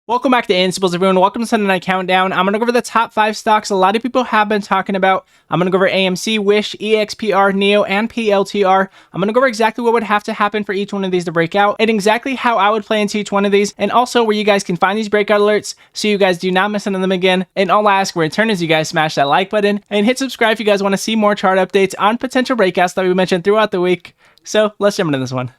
Welcome back to Instables, everyone. Welcome to Sunday Night Countdown. I'm going to go over the top 5 stocks a lot of people have been talking about. I'm going to go over AMC, Wish, EXPR, NIO, and PLTR. I'm going to go over exactly what would have to happen for each one of these to break out, and exactly how I would play into each one of these, and also where you guys can find these breakout alerts so you guys do not miss any of them again. And all I ask in return is you guys smash that like button and hit subscribe if you guys want to see more chart updates on potential breakouts that we mentioned throughout the week. So let's jump into this one.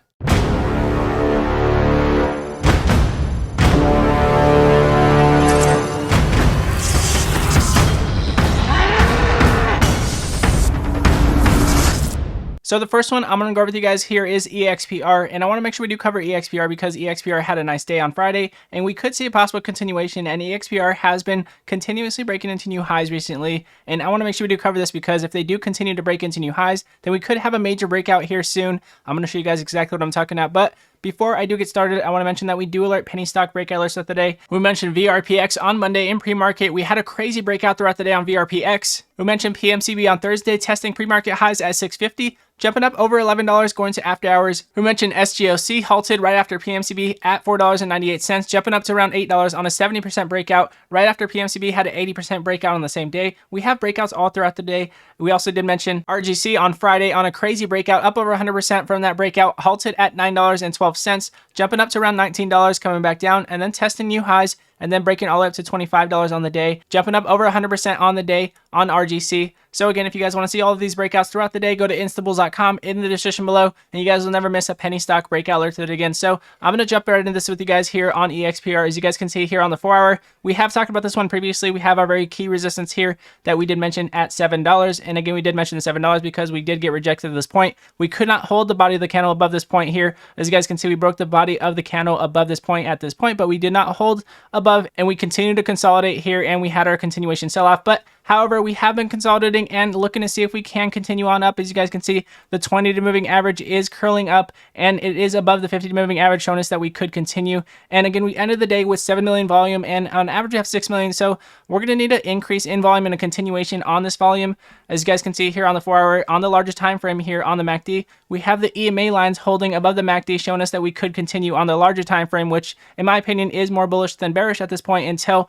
So the first one I'm going to go over with you guys here is EXPR, and I want to make sure we do cover EXPR because EXPR had a nice day on Friday, and we could see a possible continuation, and EXPR has been continuously breaking into new highs recently, and I want to make sure we do cover this because if they do continue to break into new highs, then we could have a major breakout here soon. I'm going to show you guys exactly what I'm talking about, but before I do get started, I want to mention that we do alert penny stock breakout alerts throughout the day. We mentioned VRPX on Monday in pre-market. We had a crazy breakout throughout the day on VRPX. We mentioned PMCB on Thursday, testing pre-market highs at 650, jumping up over $11 going to after hours. We mentioned SGOC halted right after PMCB at $4.98, jumping up to around $8 on a 70% breakout right after PMCB had an 80% breakout on the same day. We have breakouts all throughout the day. We also did mention RGC on Friday on a crazy breakout, up over 100% from that breakout, halted at $9.12, jumping up to around $19, coming back down, and then testing new highs, and then breaking all the way up to $25 on the day, jumping up over 100% on the day on RGC. So again, if you guys want to see all of these breakouts throughout the day, go to instables.com in the description below, and you guys will never miss a penny stock breakout alert to it again. So I'm going to jump right into this with you guys here on EXPR. As you guys can see here on the 4-hour, we have talked about this one previously. We have our very key resistance here that we did mention at $7. And again, we did mention the $7 because we did get rejected at this point. We could not hold the body of the candle above this point here. As you guys can see, we broke the body of the candle above this point at this point, but we did not hold above, and we continued to consolidate here, and we had our continuation sell-off. But however, we have been consolidating and looking to see if we can continue on up. As you guys can see, the 20-day moving average is curling up, and it is above the 50-day moving average, showing us that we could continue. And again, we ended the day with 7 million volume, and on average we have 6 million. So we're going to need an increase in volume and a continuation on this volume. As you guys can see here on the 4-hour, on the largest time frame here on the MACD, we have the EMA lines holding above the MACD, showing us that we could continue on the larger time frame, which in my opinion is more bullish than bearish at this point until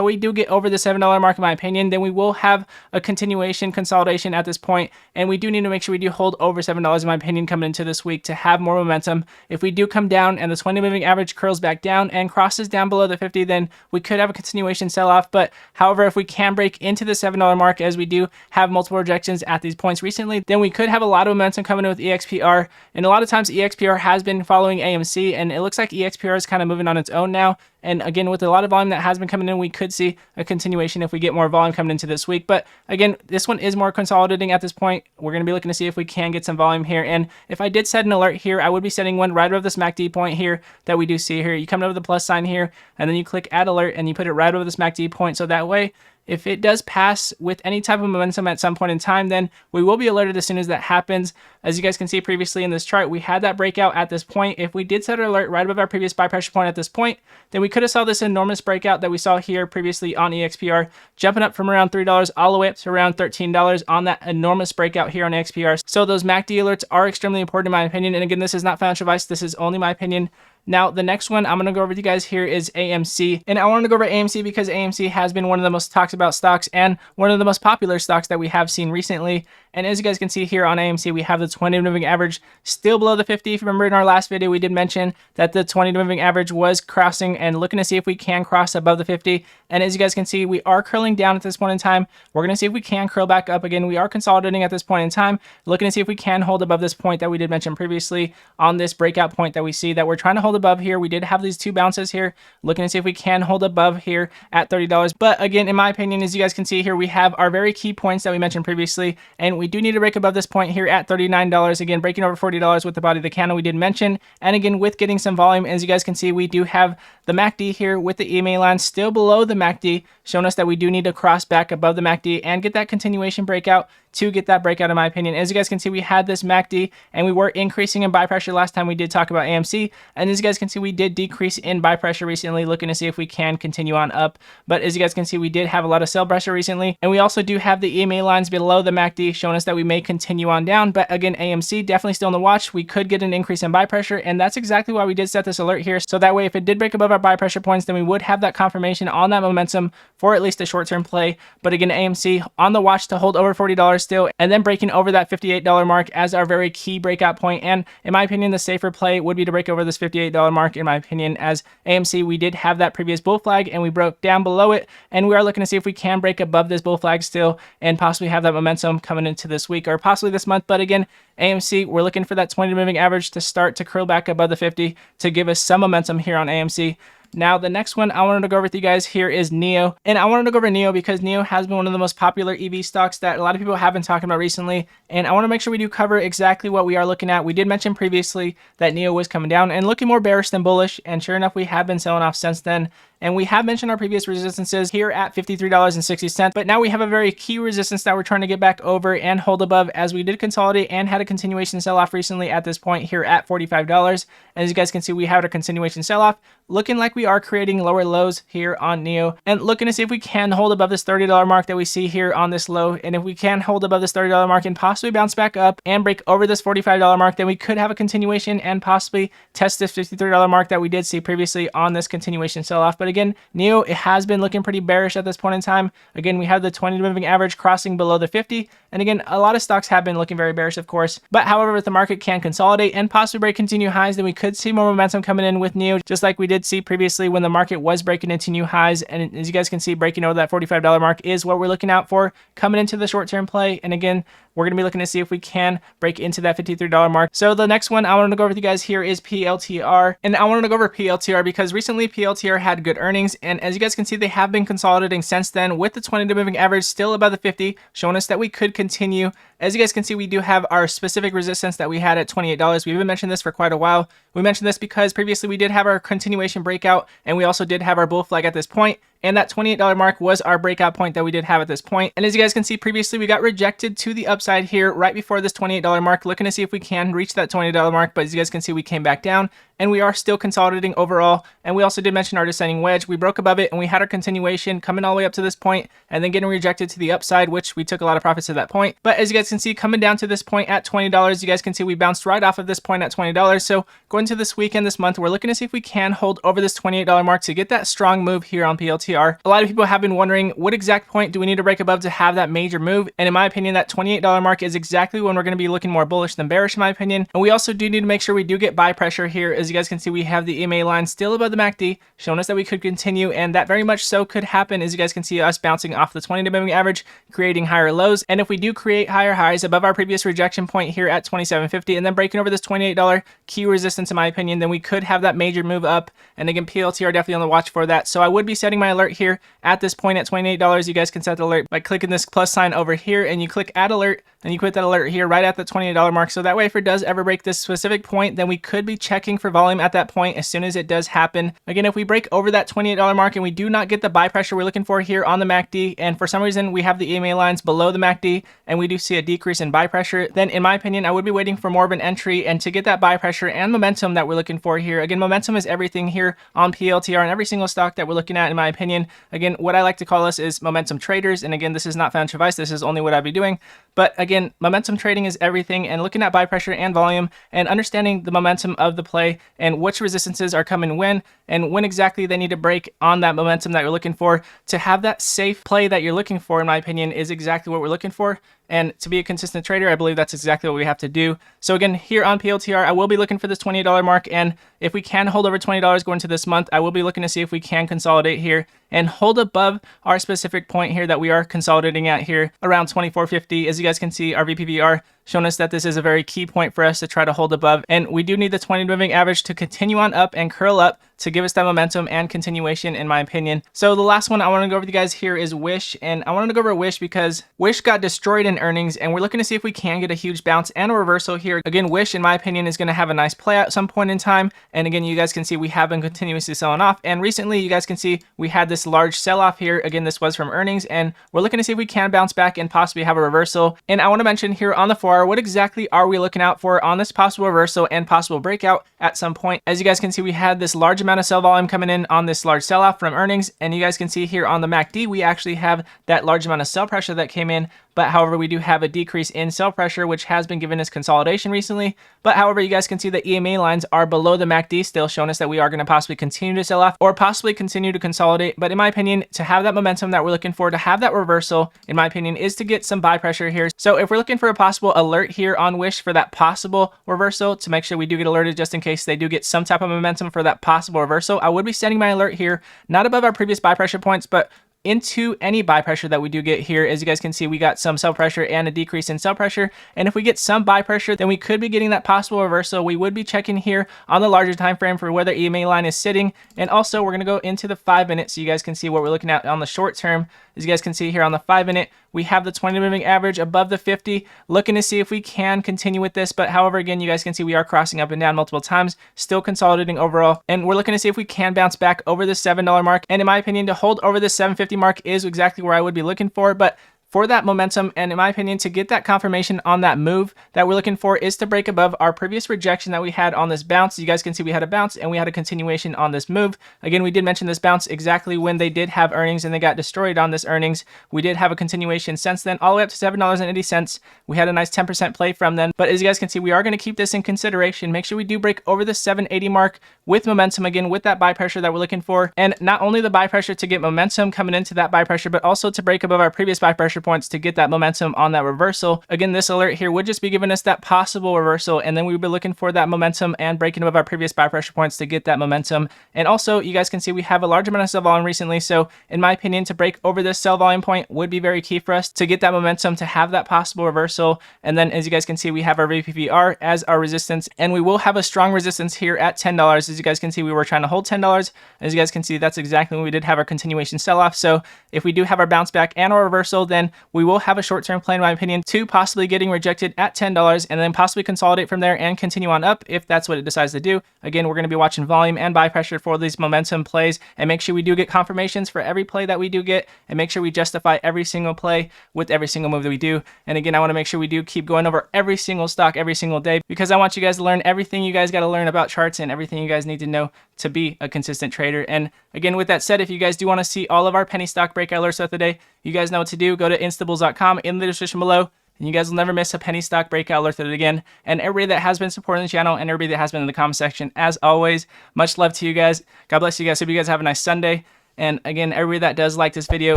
we do get over the $7 mark, in my opinion, then we will have a continuation consolidation at this point, and we do need to make sure we do hold over $7 in my opinion coming into this week to have more momentum. If we do come down and the 20 moving average curls back down and crosses down below the 50, then we could have a continuation sell-off. But however, if we can break into the $7 mark, as we do have multiple rejections at these points recently, then we could have a lot of momentum coming in with EXPR. And a lot of times EXPR has been following AMC, and it looks like EXPR is kind of moving on its own now. And again, with a lot of volume that has been coming in, we could see a continuation if we get more volume coming into this week. But again, this one is more consolidating at this point. We're going to be looking to see if we can get some volume here. And if I did set an alert here, I would be setting one right over this MACD point here that we do see here. You come over the plus sign here, and then you click add alert, and you put it right over this MACD point. So that way, if it does pass with any type of momentum at some point in time, then we will be alerted as soon as that happens. As you guys can see previously in this chart, we had that breakout at this point. If we did set an alert right above our previous buy pressure point at this point, then we could have saw this enormous breakout that we saw here previously on EXPR, jumping up from around $3 all the way up to around $13 on that enormous breakout here on EXPR. So those MACD alerts are extremely important in my opinion. And again, this is not financial advice. This is only my opinion. Now, the next one I'm going to go over with you guys here is AMC. And I wanted to go over AMC because AMC has been one of the most talked about stocks and one of the most popular stocks that we have seen recently. And as you guys can see here on AMC, we have the 20-day moving average still below the 50. If you remember in our last video, we did mention that the 20-day moving average was crossing and looking to see if we can cross above the 50. And as you guys can see, we are curling down at this point in time. We're going to see if we can curl back up again. We are consolidating at this point in time, looking to see if we can hold above this point that we did mention previously on this breakout point that we see that we're trying to hold above here. We did have these two bounces here, looking to see if we can hold above here at $30. But again, in my opinion, as you guys can see here, we have our very key points that we mentioned previously, and we do need to break above this point here at $39. Again, breaking over $40 with the body of the candle we did mention, and again with getting some volume. As you guys can see, we do have the MACD here with the EMA line still below the MACD, showing us that we do need to cross back above the MACD and get that continuation breakout, to get that breakout in my opinion. As you guys can see, we had this MACD and we were increasing in buy pressure last time we did talk about AMC. And as you guys can see, we did decrease in buy pressure recently, looking to see if we can continue on up. But as you guys can see, we did have a lot of sell pressure recently. And we also do have the EMA lines below the MACD showing us that we may continue on down. But again, AMC definitely still on the watch. We could get an increase in buy pressure. And that's exactly why we did set this alert here. So that way, if it did break above our buy pressure points, then we would have that confirmation on that momentum for at least a short-term play. But again, AMC on the watch to hold over $40 still, and then breaking over that $58 mark as our very key breakout point. And in my opinion, the safer play would be to break over this $58 mark, in my opinion, as AMC, we did have that previous bull flag and we broke down below it. And we are looking to see if we can break above this bull flag still and possibly have that momentum coming into this week or possibly this month. But again, AMC, we're looking for that 20 moving average to start to curl back above the 50 to give us some momentum here on AMC. Now, the next one I wanted to go over with you guys here is NIO. And I wanted to go over NIO because NIO has been one of the most popular EV stocks that a lot of people have been talking about recently. And I want to make sure we do cover exactly what we are looking at. We did mention previously that NIO was coming down and looking more bearish than bullish. And sure enough, we have been selling off since then. And we have mentioned our previous resistances here at $53.60, but now we have a very key resistance that we're trying to get back over and hold above, as we did consolidate and had a continuation sell-off recently at this point here at $45. And as you guys can see, we have a continuation sell-off, looking like we are creating lower lows here on NIO and looking to see if we can hold above this $30 mark that we see here on this low. And if we can hold above this $30 mark and possibly bounce back up and break over this $45 mark, then we could have a continuation and possibly test this $53 mark that we did see previously on this continuation sell-off. But again, NIO, it has been looking pretty bearish at this point in time. Again, we have the 20 moving average crossing below the 50. And again, a lot of stocks have been looking very bearish, of course. But however, if the market can consolidate and possibly break into new highs, then we could see more momentum coming in with NIO, just like we did see previously when the market was breaking into new highs. And as you guys can see, breaking over that $45 mark is what we're looking out for coming into the short-term play. And again, we're going to be looking to see if we can break into that $53 mark. So the next one I wanted to go over with you guys here is PLTR. And I wanted to go over PLTR because recently PLTR had good earnings. And as you guys can see, they have been consolidating since then with the 20-day moving average still above the 50, showing us that we could continue. As you guys can see, we do have our specific resistance that we had at $28. We've been mentioning this for quite a while. We mentioned this because previously we did have our continuation breakout and we also did have our bull flag at this point. And that $28 mark was our breakout point that we did have at this point. And as you guys can see, previously we got rejected to the upside here right before this $28 mark, looking to see if we can reach that $20 mark. But as you guys can see, we came back down and we are still consolidating overall. And we also did mention our descending wedge. We broke above it and we had our continuation coming all the way up to this point and then getting rejected to the upside, which we took a lot of profits at that point. But as you guys can see, coming down to this point at $20, you guys can see we bounced right off of this point at $20. So going to this weekend, this month, we're looking to see if we can hold over this $28 mark to get that strong move here on PLTR. A lot of people have been wondering, what exact point do we need to break above to have that major move? And in my opinion, that $28 mark is exactly when we're going to be looking more bullish than bearish, in my opinion. And we also do need to make sure we do get buy pressure here. As you guys can see, we have the EMA line still above the MACD, showing us that we could continue, and that very much so could happen. As you guys can see, us bouncing off the 20-day moving average, creating higher lows. And if we do create higher highs above our previous rejection point here at $27.50 and then breaking over this $28 key resistance, in my opinion, then we could have that major move up. And again, PLTR definitely on the watch for that. So I would be setting my alert here at this point at $28. You guys can set the alert by clicking this plus sign over here and you click add alert and you put that alert here right at the $28 mark. So that way, if it does ever break this specific point, then we could be checking for volume at that point as soon as it does happen. Again, if we break over that $28 mark and we do not get the buy pressure we're looking for here on the MACD, and for some reason we have the EMA lines below the MACD and we do see a decrease in buy pressure, then in my opinion, I would be waiting for more of an entry and to get that buy pressure and momentum that we're looking for here. Again, momentum is everything here on PLTR and every single stock that we're looking at, in my opinion. Again, what I like to call us is momentum traders. And again, this is not financial advice. This is only what I'd be doing. But again, momentum trading is everything, and looking at buy pressure and volume and understanding the momentum of the play and which resistances are coming when and when exactly they need to break on that momentum that you're looking for to have that safe play that you're looking for, in my opinion, is exactly what we're looking for. And to be a consistent trader, I believe that's exactly what we have to do. So again, here on PLTR, I will be looking for this $28 mark. And if we can hold over $20 going into this month, I will be looking to see if we can consolidate here and hold above our specific point here that we are consolidating at here around 24.50. As you guys can see, our VPVR showing us that this is a very key point for us to try to hold above. And we do need the 20 moving average to continue on up and curl up to give us that momentum and continuation, in my opinion. So the last one I want to go over with you guys here is Wish, and I wanted to go over Wish because Wish got destroyed in earnings, and we're looking to see if we can get a huge bounce and a reversal here. Again, Wish, in my opinion, is going to have a nice play at some point in time, and again, you guys can see we have been continuously selling off, and recently you guys can see we had this large sell-off here. Again, this was from earnings, and we're looking to see if we can bounce back and possibly have a reversal. And I want to mention here on the 4-hour, what exactly are we looking out for on this possible reversal and possible breakout at some point. As you guys can see, we had this large amount of sell volume coming in on this large sell-off from earnings, and you guys can see here on the MACD, we actually have that large amount of sell pressure that came in. But however, we do have a decrease in sell pressure, which has been giving us consolidation recently. But however, you guys can see the EMA lines are below the MACD, still showing us that we are going to possibly continue to sell off or possibly continue to consolidate. But in my opinion, to have that momentum that we're looking for, to have that reversal, in my opinion, is to get some buy pressure here. So if we're looking for a possible alert here on Wish for that possible reversal, to make sure we do get alerted just in case they do get some type of momentum for that possible reversal, I would be setting my alert here, not above our previous buy pressure points, but into any buy pressure that we do get here. As you guys can see, we got some sell pressure and a decrease in sell pressure, and if we get some buy pressure, then we could be getting that possible reversal. We would be checking here on the larger time frame for where the EMA line is sitting, and also we're going to go into the 5 minutes so you guys can see what we're looking at on the short term. As you guys can see here on the 5 minute, we have the 20 moving average above the 50, looking to see if we can continue with this. But however, again, you guys can see we are crossing up and down multiple times, still consolidating overall, and we're looking to see if we can bounce back over the $7 mark. And in my opinion, to hold over the 750 mark is exactly where I would be looking for. But for that momentum, and in my opinion, to get that confirmation on that move that we're looking for, is to break above our previous rejection that we had on this bounce. You guys can see we had a bounce and we had a continuation on this move. Again, we did mention this bounce exactly when they did have earnings and they got destroyed on this earnings. We did have a continuation since then, all the way up to $7.80. We had a nice 10% play from then. But as you guys can see, we are going to keep this in consideration. Make sure we do break over the 780 mark with momentum, again, with that buy pressure that we're looking for. And not only the buy pressure to get momentum coming into that buy pressure, but also to break above our previous buy pressure points to get that momentum on that reversal. Again, this alert here would just be giving us that possible reversal, and then we would be looking for that momentum and breaking above our previous buy pressure points to get that momentum. And also, you guys can see we have a large amount of sell volume recently, so in my opinion, to break over this sell volume point would be very key for us to get that momentum, to have that possible reversal. And then as you guys can see, we have our VPVR as our resistance, and we will have a strong resistance here at $10. As you guys can see, we were trying to hold $10. As you guys can see, that's exactly when we did have our continuation sell-off. So if we do have our bounce back and our reversal, then we will have a short-term play, in my opinion, to possibly getting rejected at $10 and then possibly consolidate from there and continue on up if that's what it decides to do. Again, we're going to be watching volume and buy pressure for these momentum plays, and make sure we do get confirmations for every play that we do get, and make sure we justify every single play with every single move that we do. And again, I want to make sure we do keep going over every single stock every single day, because I want you guys to learn everything you guys got to learn about charts and everything you guys need to know to be a consistent trader. And again, with that said, if you guys do want to see all of our penny stock breakout alerts throughout the day, you guys know what to do. Go to instabulls.com in the description below, and you guys will never miss a penny stock breakout alert again. And everybody that has been supporting the channel and everybody that has been in the comment section, as always, much love to you guys. God bless you guys. Hope you guys have a nice Sunday. And again, everybody that does like this video,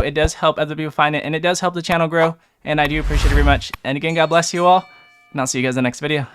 it does help other people find it, and it does help the channel grow, and I do appreciate it very much. And again, God bless you all, and I'll see you guys in the next video.